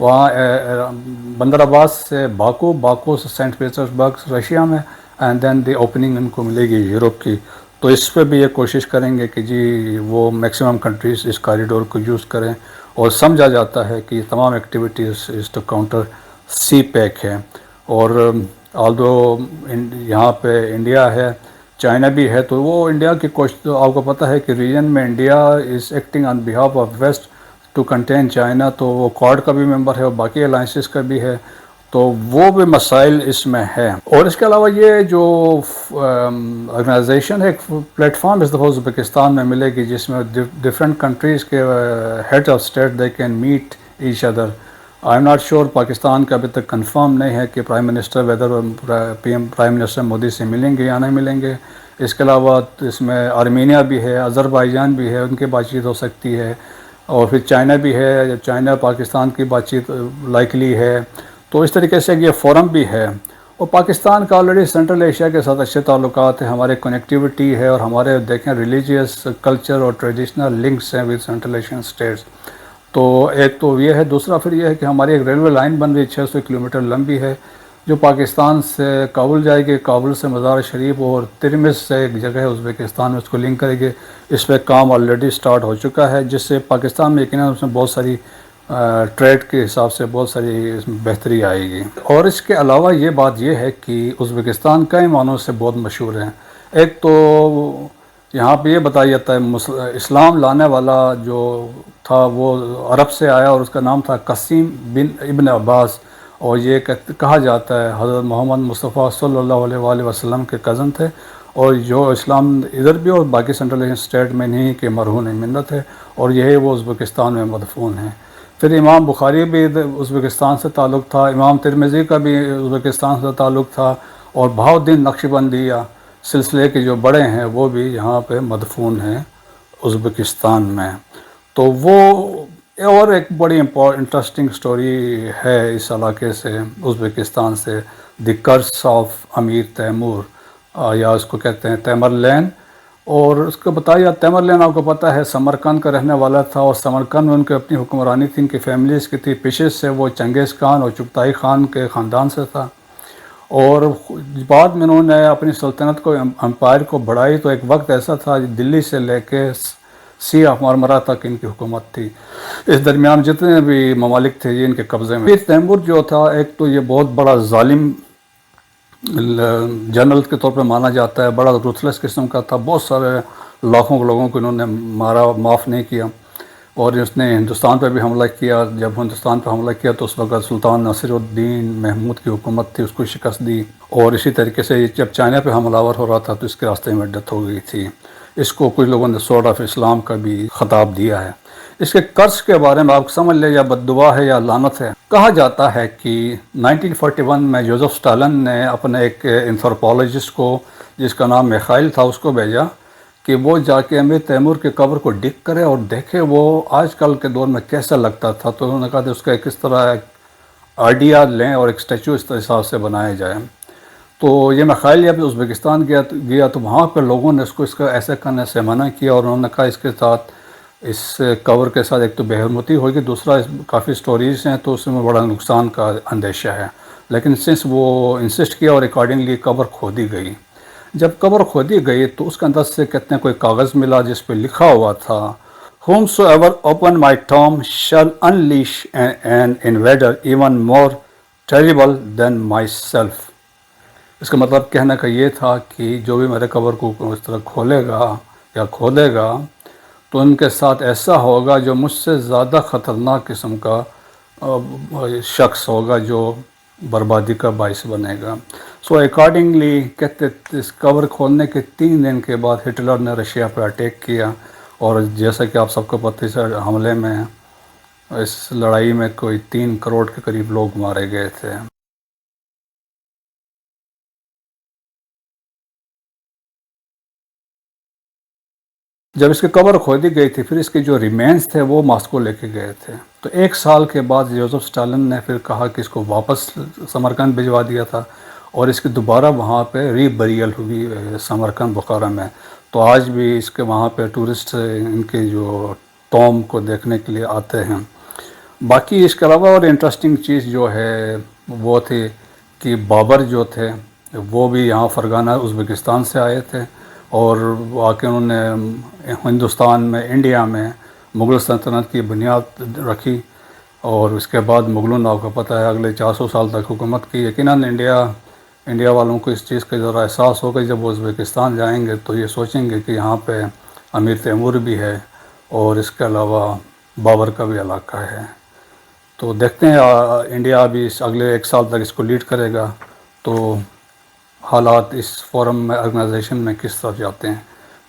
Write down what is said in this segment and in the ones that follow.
وہاں بندر عباس سے باکو سے سینٹ پیٹرز برگ رشیا میں، اینڈ دین دی اوپننگ ان کو ملے گی یورپ کی. تو اس پہ بھی یہ کوشش کریں گے کہ جی وہ میکسیمم کنٹریز اس کاریڈور کو یوز کریں، اور سمجھا جاتا ہے کہ یہ تمام activities is to counter CPEC ہے. اور آلدو یہاں پہ انڈیا ہے، چائنا بھی ہے، تو وہ انڈیا کی کوشش، تو آپ کو پتہ ہے کہ ریجن میں India is acting on behalf of west to contain China, تو وہ کوڈ کا بھی ممبر ہے اور باقی الائنسز کا بھی ہے، تو وہ بھی مسائل اس میں ہے. اور اس کے علاوہ یہ جو آرگنائزیشن ہے، ایک پلیٹ فارم اس دفعہ ازبکستان میں ملے گی جس میں ڈفرینٹ کنٹریز کے head of state they can meet each other. I am not sure, Pakistan کا ابھی تک کنفرم نہیں ہے کہ prime minister whether prime minister Modi سے ملیں گے یا نہیں ملیں گے. اس کے علاوہ اس میں آرمینیا بھی ہے، آذربائیجان بھی ہے، ان کی بات چیت ہو سکتی ہے، اور پھر چائنا بھی ہے، چائنا پاکستان کی بات چیت لائکلی ہے. تو اس طریقے سے یہ فورم بھی ہے. اور پاکستان کا آلریڈی سینٹرل ایشیا کے ساتھ اچھے تعلقات ہیں، ہمارے کنیکٹیوٹی ہے، اور ہمارے دیکھیں ریلیجیس کلچر اور ٹریڈیشنل لنکس ہیں ود سینٹرل ایشین اسٹیٹس. تو ایک تو یہ ہے، دوسرا پھر یہ ہے کہ ہماری ایک ریلوے لائن بن رہی 600 کلومیٹر لمبی ہے، جو پاکستان سے کابل جائے گی، کابل سے مزار شریف، اور ترمز سے ایک جگہ ہے ازبکستان میں، اس کو لنک کرے گی. اس پہ کام آلریڈی سٹارٹ ہو چکا ہے، جس سے پاکستان میں یقیناً اس میں بہت ساری ٹریڈ کے حساب سے بہت ساری اس میں بہتری آئے گی. اور اس کے علاوہ یہ بات یہ ہے کہ ازبکستان کئی معنوں سے بہت مشہور ہیں. ایک تو یہاں پہ یہ بتایا جاتا ہے اسلام لانے والا جو تھا وہ عرب سے آیا، اور اس کا نام تھا قاسم بن ابن عباس، اور یہ کہا جاتا ہے حضرت محمد مصطفیٰ صلی اللہ علیہ وآلہ وسلم کے کزن تھے، اور جو اسلام ادھر بھی اور باقی سینٹرل ایشین اسٹیٹ میں نہیں کہ مرہون منت ہے، اور یہی وہ ازبکستان میں مدفون ہیں. پھر امام بخاری بھی ازبکستان سے تعلق تھا، امام ترمذی کا بھی ازبکستان سے تعلق تھا، اور بہاؤالدین نقشبندیہ سلسلے کے جو بڑے ہیں وہ بھی یہاں پہ مدفون ہیں ازبکستان میں. تو وہ اور ایک بڑی انٹرسٹنگ سٹوری ہے اس علاقے سے، ازبکستان سے، دی کرس آف امیر تیمور، یا اس کو کہتے ہیں تیمر لین. اور اس کو بتایا تیمر لین آپ کو پتہ ہے سمرقند کا رہنے والا تھا، اور سمرقند میں ان کی اپنی حکمرانی تھی، ان کی فیملیز کی تھی. پیچھے سے وہ چنگیز خان اور چغتائی خان کے خاندان سے تھا، اور بعد میں انہوں نے اپنی سلطنت کو امپائر کو بڑھائی. تو ایک وقت ایسا تھا دلی سے لے کے سی آف مارمرا تک ان کی حکومت تھی، اس درمیان جتنے بھی ممالک تھے یہ ان کے قبضے میں. پھر تیمور جو تھا، ایک تو یہ بہت بڑا ظالم جنرل کے طور پہ مانا جاتا ہے، بڑا روتھلیس قسم کا تھا، بہت سارے لاکھوں لوگوں کو انہوں نے مارا، معاف نہیں کیا. اور اس نے ہندوستان پہ بھی حملہ کیا. جب ہندوستان پہ حملہ کیا تو اس وقت سلطان ناصر الدین محمود کی حکومت تھی، اس کو شکست دی. اور اسی طریقے سے جب چائنا پہ حملہ آور ہو رہا تھا تو اس کے راستے میں ڈیتھ ہو گئی تھی. اس کو کچھ لوگوں نے سورڈ آف اسلام کا بھی خطاب دیا ہے. اس کے قرض کے بارے میں آپ سمجھ لیں یا بد دعا ہے یا لعنت ہے. کہا جاتا ہے کہ 1941 میں جوزف اسٹالن نے اپنے ایک اینتھروپولوجسٹ کو جس کا نام میخائل تھا اس کو بھیجا کہ وہ جا کے امیر تیمور کے قبر کو ڈگ کرے اور دیکھے وہ آج کل کے دور میں کیسا لگتا تھا. تو انہوں نے کہا کہ اس کا کس طرح ایک آئیڈیا لیں اور ایک اسٹیچو اس حساب سے بنایا جائے. تو یہ میخائل جب ازبکستان گیا تو وہاں پہ لوگوں نے اس کا ایسے کرنے سے منع کیا، اور انہوں نے کہا اس کے ساتھ، اس کور کے ساتھ ایک تو بے حرمتی ہوگی، دوسرا کافی سٹوریز ہیں تو اس میں بڑا نقصان کا اندیشہ ہے. لیکن سنس وہ انسسٹ کیا اور اکارڈنگلی قبر کھودی گئی. جب قبر کھودی گئی تو اس کے اندر سے کہتے ہیں کوئی کاغذ ملا جس پہ لکھا ہوا تھا whomsoever open my tomb shall unleash an invader even more terrible than myself. اس کا مطلب کہنے کا یہ تھا کہ جو بھی میرے قبر کو اس طرح کھولے گا یا کھودے گا تو ان کے ساتھ ایسا ہوگا جو مجھ سے زیادہ خطرناک قسم کا شخص ہوگا جو بربادی کا باعث بنے گا. سو اکارڈنگلی کہتے اس قبر کھولنے کے 3 دن کے بعد ہٹلر نے رشیا پر اٹیک کیا، اور جیسا کہ آپ سب کو پتہ ہے حملے میں اس لڑائی میں کوئی 3 کروڑ کے قریب لوگ مارے گئے تھے. جب اس کی قبر کھودی گئی تھی پھر اس کے جو ریمینز تھے وہ ماسکو لے کے گئے تھے. تو 1 سال کے بعد جوزف اسٹالن نے پھر کہا کہ اس کو واپس سمرقند بھجوا دیا تھا، اور اس کی دوبارہ وہاں پہ ری بریل ہوئی سمرقند بخارا میں. تو آج بھی اس کے وہاں پہ ٹورسٹ ان کے جو ٹوم کو دیکھنے کے لیے آتے ہیں. باقی اس کے علاوہ اور انٹرسٹنگ چیز جو ہے وہ تھی کہ بابر جو تھے وہ بھی یہاں فرغانہ ازبکستان سے آئے تھے، اور آ کے انہوں نے ہندوستان میں، انڈیا میں مغل سلطنت کی بنیاد رکھی، اور اس کے بعد مغلوں نے، آپ کو پتہ ہے، اگلے 400 سال تک حکومت کی۔ یقیناً انڈیا والوں کو اس چیز کا ذرا احساس ہوگا، جب وہ ازبکستان جائیں گے تو یہ سوچیں گے کہ یہاں پہ امیر تیمور بھی ہے، اور اس کے علاوہ بابر کا بھی علاقہ ہے۔ تو دیکھتے ہیں انڈیا ابھی اس اگلے 1 سال تک اس کو لیڈ کرے گا تو حالات اس فورم میں، آرگنائزیشن میں کس طرف جاتے ہیں۔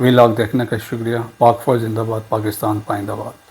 وی لاگ دیکھنے کا شکریہ۔ پاک فوج زندہ باد، پاکستان پائندہ باد۔